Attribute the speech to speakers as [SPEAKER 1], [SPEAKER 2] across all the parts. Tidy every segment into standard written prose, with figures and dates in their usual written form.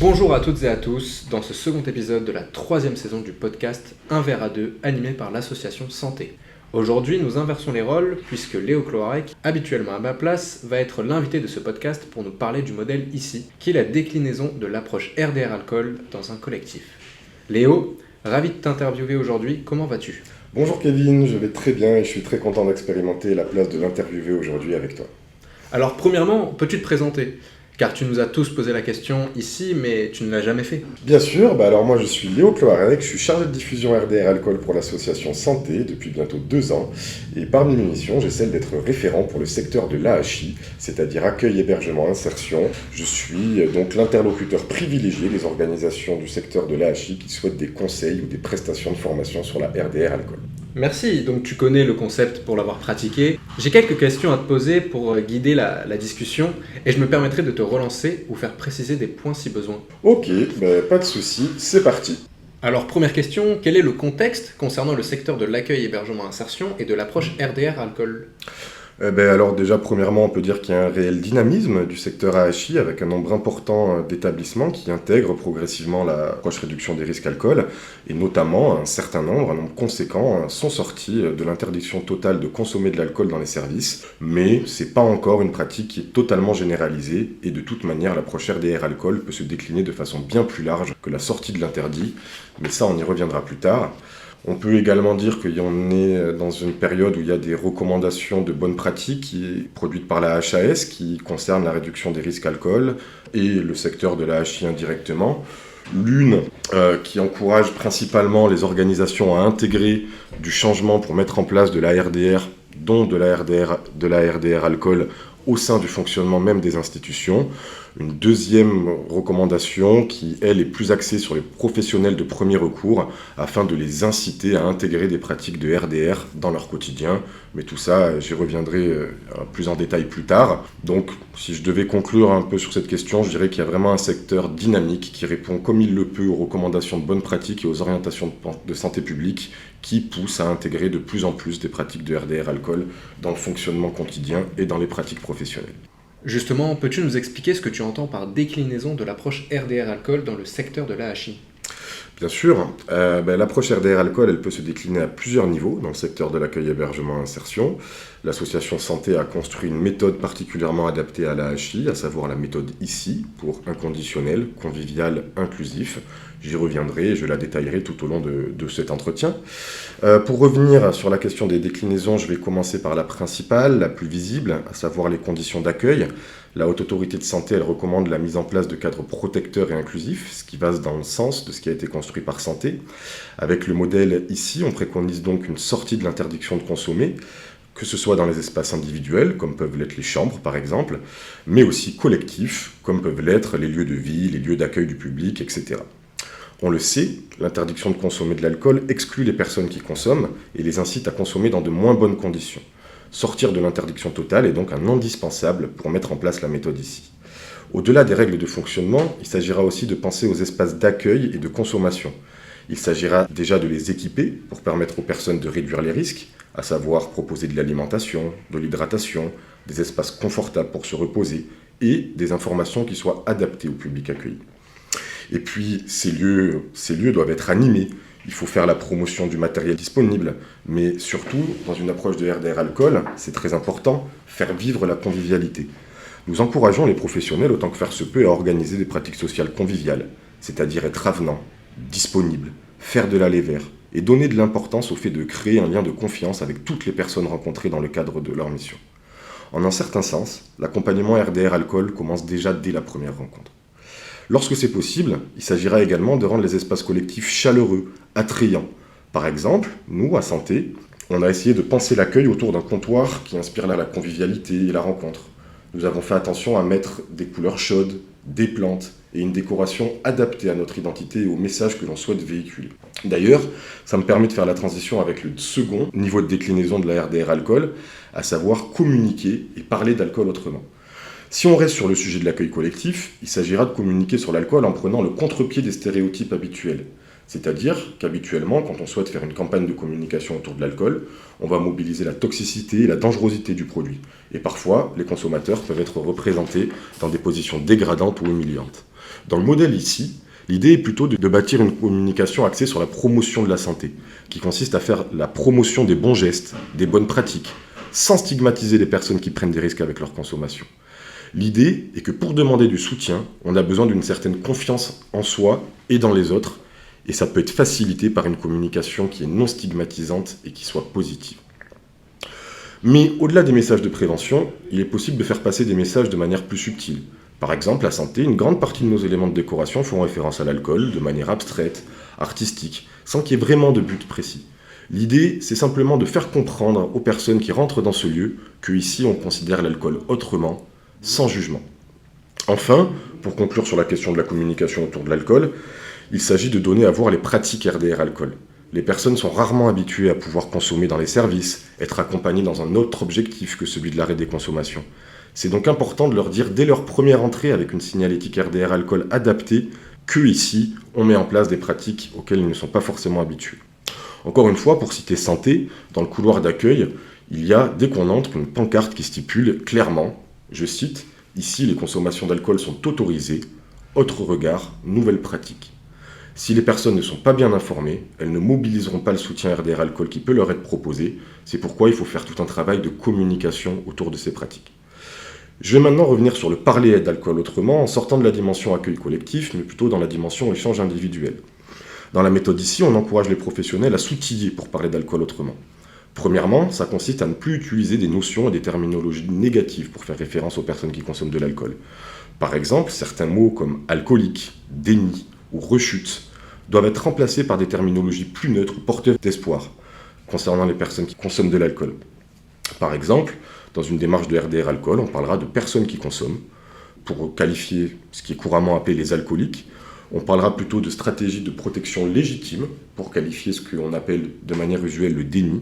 [SPEAKER 1] Bonjour à toutes et à tous, dans ce second épisode de la troisième saison du podcast Un verre à deux, animé par l'association Santé. Aujourd'hui, nous inversons les rôles, puisque Léo Cloarec, habituellement à ma place, va être l'invité de ce podcast pour nous parler du modèle ICI, qui est la déclinaison de l'approche RDR Alcool dans un collectif. Léo, ravi de t'interviewer aujourd'hui, comment vas-tu ?
[SPEAKER 2] Bonjour Kevin, je vais très bien et je suis très content d'expérimenter la place de l'interviewer aujourd'hui avec toi.
[SPEAKER 1] Alors premièrement, peux-tu te présenter ? Car tu nous as tous posé la question ici, mais tu ne l'as jamais fait.
[SPEAKER 2] Bien sûr, alors moi je suis Léo Cloarec, je suis chargé de diffusion RDR Alcool pour l'association Santé depuis bientôt 2 ans. Et parmi mes missions, j'ai celle d'être référent pour le secteur de l'AHI, c'est-à-dire accueil, hébergement, insertion. Je suis donc l'interlocuteur privilégié des organisations du secteur de l'AHI qui souhaitent des conseils ou des prestations de formation sur la RDR Alcool.
[SPEAKER 1] Merci, donc tu connais le concept pour l'avoir pratiqué. J'ai quelques questions à te poser pour guider la discussion et je me permettrai de te relancer ou faire préciser des points si besoin.
[SPEAKER 2] Ok, pas de souci, c'est parti.
[SPEAKER 1] Alors première question, quel est le contexte concernant le secteur de l'accueil, hébergement, insertion et de l'approche RDR Alcool ?
[SPEAKER 2] Alors déjà, premièrement, on peut dire qu'il y a un réel dynamisme du secteur AHI avec un nombre important d'établissements qui intègrent progressivement l'approche réduction des risques alcool et notamment un nombre conséquent sont sortis de l'interdiction totale de consommer de l'alcool dans les services, mais c'est pas encore une pratique qui est totalement généralisée et de toute manière l'approche RDR alcool peut se décliner de façon bien plus large que la sortie de l'interdit, mais ça on y reviendra plus tard. On peut également dire qu'on est dans une période où il y a des recommandations de bonnes pratiques produites par la HAS qui concernent la réduction des risques alcool et le secteur de la HI indirectement. L'une qui encourage principalement les organisations à intégrer du changement pour mettre en place de la RDR, dont de la RDR alcool, au sein du fonctionnement même des institutions. Une deuxième recommandation qui, elle, est plus axée sur les professionnels de premier recours afin de les inciter à intégrer des pratiques de RDR dans leur quotidien. Mais tout ça, j'y reviendrai plus en détail plus tard. Donc, si je devais conclure un peu sur cette question, je dirais qu'il y a vraiment un secteur dynamique qui répond comme il le peut aux recommandations de bonnes pratiques et aux orientations de santé publique qui poussent à intégrer de plus en plus des pratiques de RDR alcool dans le fonctionnement quotidien et dans les pratiques professionnelles.
[SPEAKER 1] Justement, peux-tu nous expliquer ce que tu entends par déclinaison de l'approche RDR Alcool dans le secteur de l'AHI ?
[SPEAKER 2] Bien sûr, l'approche RDR Alcool, elle peut se décliner à plusieurs niveaux dans le secteur de l'accueil, hébergement, insertion. L'association Santé a construit une méthode particulièrement adaptée à l'AHI, à savoir la méthode ICI, pour inconditionnel, convivial, inclusif. J'y reviendrai et je la détaillerai tout au long de cet entretien. Pour revenir sur la question des déclinaisons, je vais commencer par la principale, la plus visible, à savoir les conditions d'accueil. La Haute Autorité de Santé, elle recommande la mise en place de cadres protecteurs et inclusifs, ce qui va dans le sens de ce qui a été construit par Santé. Avec le modèle ici, on préconise donc une sortie de l'interdiction de consommer, que ce soit dans les espaces individuels, comme peuvent l'être les chambres par exemple, mais aussi collectifs, comme peuvent l'être les lieux de vie, les lieux d'accueil du public, etc. On le sait, l'interdiction de consommer de l'alcool exclut les personnes qui consomment et les incite à consommer dans de moins bonnes conditions. Sortir de l'interdiction totale est donc un indispensable pour mettre en place la méthode ici. Au-delà des règles de fonctionnement, il s'agira aussi de penser aux espaces d'accueil et de consommation. Il s'agira déjà de les équiper pour permettre aux personnes de réduire les risques, à savoir proposer de l'alimentation, de l'hydratation, des espaces confortables pour se reposer et des informations qui soient adaptées au public accueilli. Et puis, ces lieux doivent être animés. Il faut faire la promotion du matériel disponible, mais surtout, dans une approche de RDR alcool, c'est très important, faire vivre la convivialité. Nous encourageons les professionnels autant que faire se peut à organiser des pratiques sociales conviviales, c'est-à-dire être avenant, disponible, faire de l'aller vers, et donner de l'importance au fait de créer un lien de confiance avec toutes les personnes rencontrées dans le cadre de leur mission. En un certain sens, l'accompagnement RDR alcool commence déjà dès la première rencontre. Lorsque c'est possible, il s'agira également de rendre les espaces collectifs chaleureux, attrayants. Par exemple, nous, à Santé, on a essayé de penser l'accueil autour d'un comptoir qui inspire la convivialité et la rencontre. Nous avons fait attention à mettre des couleurs chaudes, des plantes et une décoration adaptée à notre identité et au message que l'on souhaite véhiculer. D'ailleurs, ça me permet de faire la transition avec le second niveau de déclinaison de la RDR alcool, à savoir communiquer et parler d'alcool autrement. Si on reste sur le sujet de l'accueil collectif, il s'agira de communiquer sur l'alcool en prenant le contre-pied des stéréotypes habituels. C'est-à-dire qu'habituellement, quand on souhaite faire une campagne de communication autour de l'alcool, on va mobiliser la toxicité et la dangerosité du produit. Et parfois, les consommateurs peuvent être représentés dans des positions dégradantes ou humiliantes. Dans le modèle ici, l'idée est plutôt de bâtir une communication axée sur la promotion de la santé, qui consiste à faire la promotion des bons gestes, des bonnes pratiques, sans stigmatiser les personnes qui prennent des risques avec leur consommation. L'idée est que pour demander du soutien, on a besoin d'une certaine confiance en soi et dans les autres, et ça peut être facilité par une communication qui est non stigmatisante et qui soit positive. Mais au-delà des messages de prévention, il est possible de faire passer des messages de manière plus subtile. Par exemple, la santé, une grande partie de nos éléments de décoration font référence à l'alcool de manière abstraite, artistique, sans qu'il y ait vraiment de but précis. L'idée, c'est simplement de faire comprendre aux personnes qui rentrent dans ce lieu qu'ici on considère l'alcool autrement, sans jugement. Enfin, pour conclure sur la question de la communication autour de l'alcool, il s'agit de donner à voir les pratiques RDR alcool. Les personnes sont rarement habituées à pouvoir consommer dans les services, être accompagnées dans un autre objectif que celui de l'arrêt des consommations. C'est donc important de leur dire dès leur première entrée avec une signalétique RDR alcool adaptée que ici, on met en place des pratiques auxquelles ils ne sont pas forcément habitués. Encore une fois, pour citer santé, dans le couloir d'accueil, il y a, dès qu'on entre, une pancarte qui stipule clairement, je cite, « Ici, les consommations d'alcool sont autorisées, autre regard, nouvelle pratique ». Si les personnes ne sont pas bien informées, elles ne mobiliseront pas le soutien RDR alcool qui peut leur être proposé. C'est pourquoi il faut faire tout un travail de communication autour de ces pratiques. Je vais maintenant revenir sur le parler d'alcool autrement, en sortant de la dimension accueil collectif, mais plutôt dans la dimension échange individuel. Dans la méthode ici, on encourage les professionnels à s'outiller pour parler d'alcool autrement. Premièrement, ça consiste à ne plus utiliser des notions et des terminologies négatives pour faire référence aux personnes qui consomment de l'alcool. Par exemple, certains mots comme alcoolique, déni ou rechute doivent être remplacés par des terminologies plus neutres ou porteuses d'espoir concernant les personnes qui consomment de l'alcool. Par exemple, dans une démarche de RDR alcool, on parlera de personnes qui consomment. Pour qualifier ce qui est couramment appelé les alcooliques, on parlera plutôt de stratégie de protection légitime pour qualifier ce qu'on appelle de manière usuelle le déni,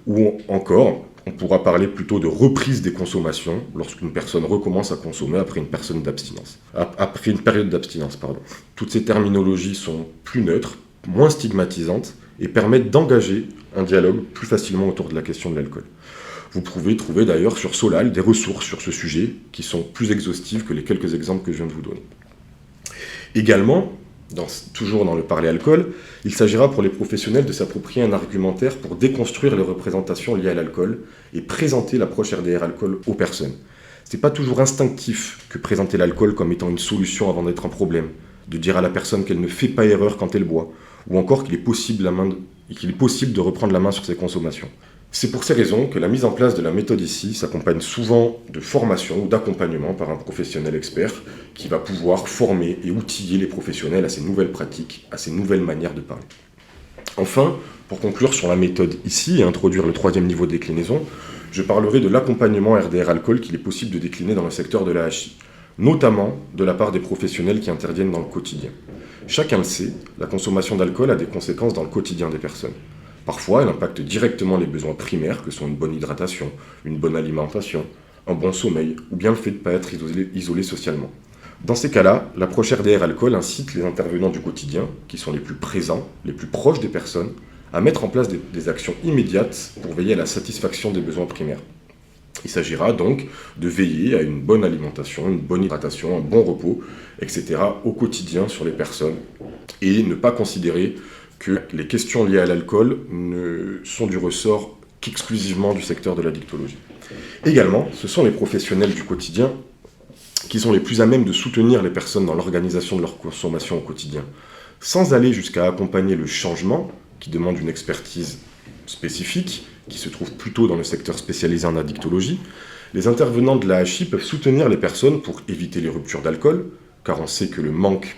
[SPEAKER 2] ou encore, on pourra parler plutôt de reprise des consommations lorsqu'une personne recommence à consommer après une période d'abstinence. Toutes ces terminologies sont plus neutres, moins stigmatisantes et permettent d'engager un dialogue plus facilement autour de la question de l'alcool. Vous pouvez trouver d'ailleurs sur Solal des ressources sur ce sujet qui sont plus exhaustives que les quelques exemples que je viens de vous donner. Également, toujours dans le parler alcool, il s'agira pour les professionnels de s'approprier un argumentaire pour déconstruire les représentations liées à l'alcool et présenter l'approche RDR alcool aux personnes. Ce n'est pas toujours instinctif que présenter l'alcool comme étant une solution avant d'être un problème, de dire à la personne qu'elle ne fait pas erreur quand elle boit, ou encore qu'il est possible de reprendre la main sur ses consommations. C'est pour ces raisons que la mise en place de la méthode ici s'accompagne souvent de formation ou d'accompagnement par un professionnel expert qui va pouvoir former et outiller les professionnels à ces nouvelles pratiques, à ces nouvelles manières de parler. Enfin, pour conclure sur la méthode ici et introduire le troisième niveau de déclinaison, je parlerai de l'accompagnement RDR alcool qu'il est possible de décliner dans le secteur de la HI, notamment de la part des professionnels qui interviennent dans le quotidien. Chacun le sait, la consommation d'alcool a des conséquences dans le quotidien des personnes. Parfois, elle impacte directement les besoins primaires que sont une bonne hydratation, une bonne alimentation, un bon sommeil, ou bien le fait de ne pas être isolé socialement. Dans ces cas-là, l'approche RDR alcool incite les intervenants du quotidien, qui sont les plus présents, les plus proches des personnes, à mettre en place des actions immédiates pour veiller à la satisfaction des besoins primaires. Il s'agira donc de veiller à une bonne alimentation, une bonne hydratation, un bon repos, etc. au quotidien sur les personnes, et ne pas considérer que les questions liées à l'alcool ne sont du ressort qu'exclusivement du secteur de l'addictologie. Également, ce sont les professionnels du quotidien qui sont les plus à même de soutenir les personnes dans l'organisation de leur consommation au quotidien, sans aller jusqu'à accompagner le changement, qui demande une expertise spécifique, qui se trouve plutôt dans le secteur spécialisé en addictologie. Les intervenants de la HI peuvent soutenir les personnes pour éviter les ruptures d'alcool, car on sait que le manque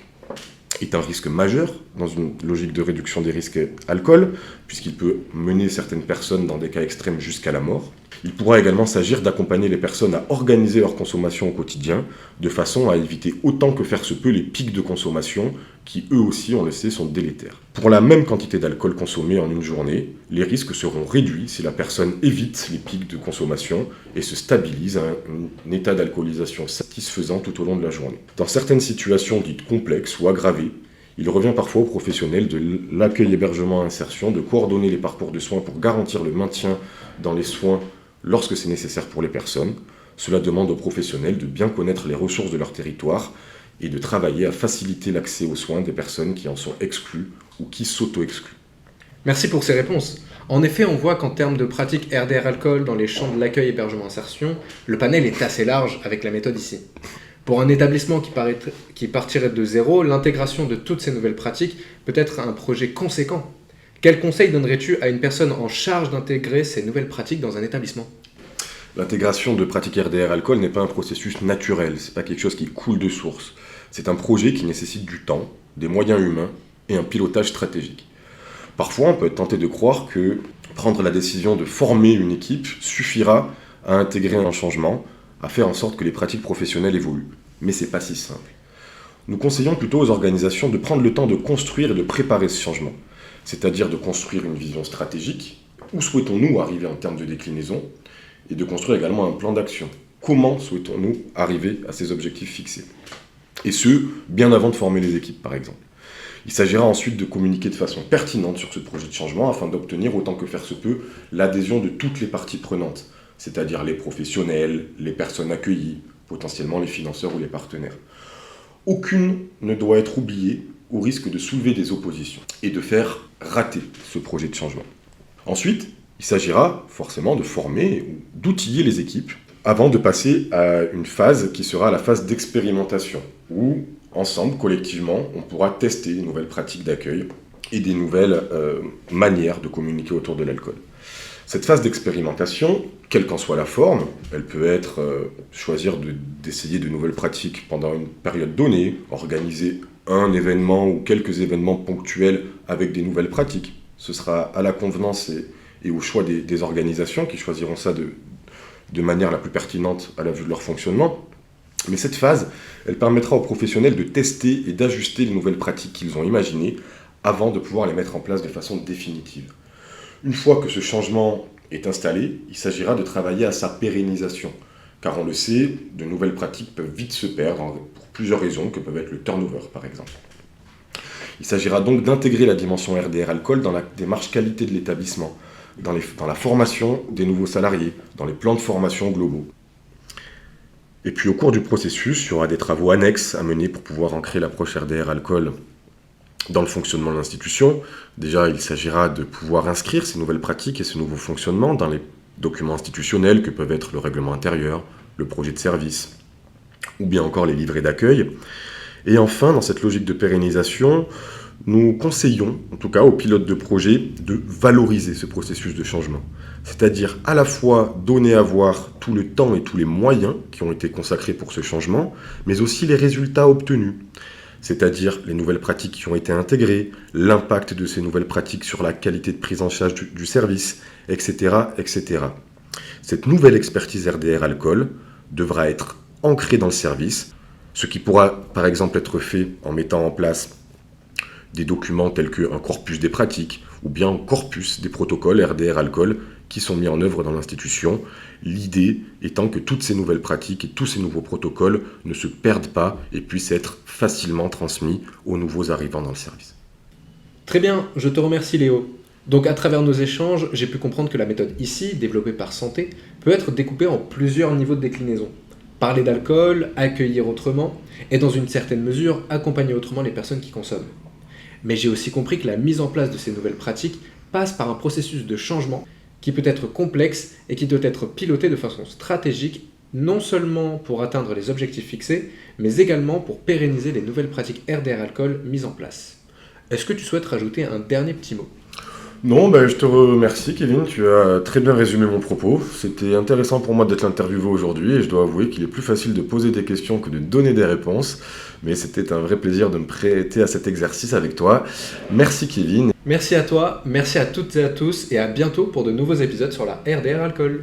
[SPEAKER 2] est un risque majeur dans une logique de réduction des risques alcool, puisqu'il peut mener certaines personnes dans des cas extrêmes jusqu'à la mort. Il pourra également s'agir d'accompagner les personnes à organiser leur consommation au quotidien, de façon à éviter autant que faire se peut les pics de consommation, qui eux aussi, on le sait, sont délétères. Pour la même quantité d'alcool consommé en une journée, les risques seront réduits si la personne évite les pics de consommation et se stabilise à un état d'alcoolisation satisfaisant tout au long de la journée. Dans certaines situations dites complexes ou aggravées, Il revient parfois aux professionnels de l'accueil, hébergement, insertion, de coordonner les parcours de soins pour garantir le maintien dans les soins lorsque c'est nécessaire pour les personnes. Cela demande aux professionnels de bien connaître les ressources de leur territoire et de travailler à faciliter l'accès aux soins des personnes qui en sont exclues ou qui s'auto-excluent.
[SPEAKER 1] Merci pour ces réponses. En effet, on voit qu'en termes de pratique RDR alcool dans les champs de l'accueil, hébergement, insertion, le panel est assez large avec la méthode ici. Pour un établissement qui partirait de zéro, l'intégration de toutes ces nouvelles pratiques peut être un projet conséquent. Quel conseil donnerais-tu à une personne en charge d'intégrer ces nouvelles pratiques dans un établissement ?
[SPEAKER 2] L'intégration de pratiques RDR alcool n'est pas un processus naturel, c'est pas quelque chose qui coule de source. C'est un projet qui nécessite du temps, des moyens humains et un pilotage stratégique. Parfois, on peut être tenté de croire que prendre la décision de former une équipe suffira à intégrer un changement, à faire en sorte que les pratiques professionnelles évoluent. Mais c'est pas si simple. Nous conseillons plutôt aux organisations de prendre le temps de construire et de préparer ce changement, c'est-à-dire de construire une vision stratégique, où souhaitons-nous arriver en termes de déclinaison, et de construire également un plan d'action. Comment souhaitons-nous arriver à ces objectifs fixés ? Et ce, bien avant de former les équipes, par exemple. Il s'agira ensuite de communiquer de façon pertinente sur ce projet de changement afin d'obtenir, autant que faire se peut, l'adhésion de toutes les parties prenantes, c'est-à-dire les professionnels, les personnes accueillies, potentiellement les financeurs ou les partenaires. Aucune ne doit être oubliée au risque de soulever des oppositions et de faire rater ce projet de changement. Ensuite, il s'agira forcément de former ou d'outiller les équipes avant de passer à une phase qui sera la phase d'expérimentation, où, ensemble, collectivement, on pourra tester des nouvelles pratiques d'accueil et des nouvelles manières de communiquer autour de l'alcool. Cette phase d'expérimentation, quelle qu'en soit la forme, elle peut être choisir d'essayer de nouvelles pratiques pendant une période donnée, organiser un événement ou quelques événements ponctuels avec des nouvelles pratiques. Ce sera à la convenance et au choix des organisations qui choisiront ça de manière la plus pertinente à la vue de leur fonctionnement. Mais cette phase, elle permettra aux professionnels de tester et d'ajuster les nouvelles pratiques qu'ils ont imaginées avant de pouvoir les mettre en place de façon définitive. Une fois que ce changement est installé, il s'agira de travailler à sa pérennisation. Car on le sait, de nouvelles pratiques peuvent vite se perdre pour plusieurs raisons que peuvent être le turnover par exemple. Il s'agira donc d'intégrer la dimension RDR alcool dans la démarche qualité de l'établissement, dans la formation des nouveaux salariés, dans les plans de formation globaux. Et puis au cours du processus, il y aura des travaux annexes à mener pour pouvoir ancrer l'approche RDR alcool dans le fonctionnement de l'institution. Déjà, il s'agira de pouvoir inscrire ces nouvelles pratiques et ce nouveau fonctionnement dans les documents institutionnels que peuvent être le règlement intérieur, le projet de service, ou bien encore les livrets d'accueil. Et enfin, dans cette logique de pérennisation, nous conseillons, en tout cas aux pilotes de projet, de valoriser ce processus de changement. C'est-à-dire à la fois donner à voir tout le temps et tous les moyens qui ont été consacrés pour ce changement, mais aussi les résultats obtenus. C'est-à-dire les nouvelles pratiques qui ont été intégrées, l'impact de ces nouvelles pratiques sur la qualité de prise en charge du service, etc., etc. Cette nouvelle expertise RDR alcool devra être ancrée dans le service, ce qui pourra par exemple être fait en mettant en place des documents tels qu'un corpus des pratiques ou bien un corpus des protocoles RDR alcool qui sont mis en œuvre dans l'institution. L'idée étant que toutes ces nouvelles pratiques et tous ces nouveaux protocoles ne se perdent pas et puissent être facilement transmis aux nouveaux arrivants dans le service.
[SPEAKER 1] Très bien, je te remercie Léo. Donc à travers nos échanges, j'ai pu comprendre que la méthode ici, développée par Santé, peut être découpée en plusieurs niveaux de déclinaison. Parler d'alcool, accueillir autrement, et dans une certaine mesure, accompagner autrement les personnes qui consomment. Mais j'ai aussi compris que la mise en place de ces nouvelles pratiques passe par un processus de changement qui peut être complexe et qui doit être piloté de façon stratégique, non seulement pour atteindre les objectifs fixés, mais également pour pérenniser les nouvelles pratiques RDR alcool mises en place. Est-ce que tu souhaites rajouter un dernier petit mot ?
[SPEAKER 2] Non, je te remercie Kevin, tu as très bien résumé mon propos. C'était intéressant pour moi d'être l'interviewé aujourd'hui et je dois avouer qu'il est plus facile de poser des questions que de donner des réponses. Mais c'était un vrai plaisir de me prêter à cet exercice avec toi. Merci Kevin.
[SPEAKER 1] Merci à toi, merci à toutes et à tous et à bientôt pour de nouveaux épisodes sur la RDR alcool.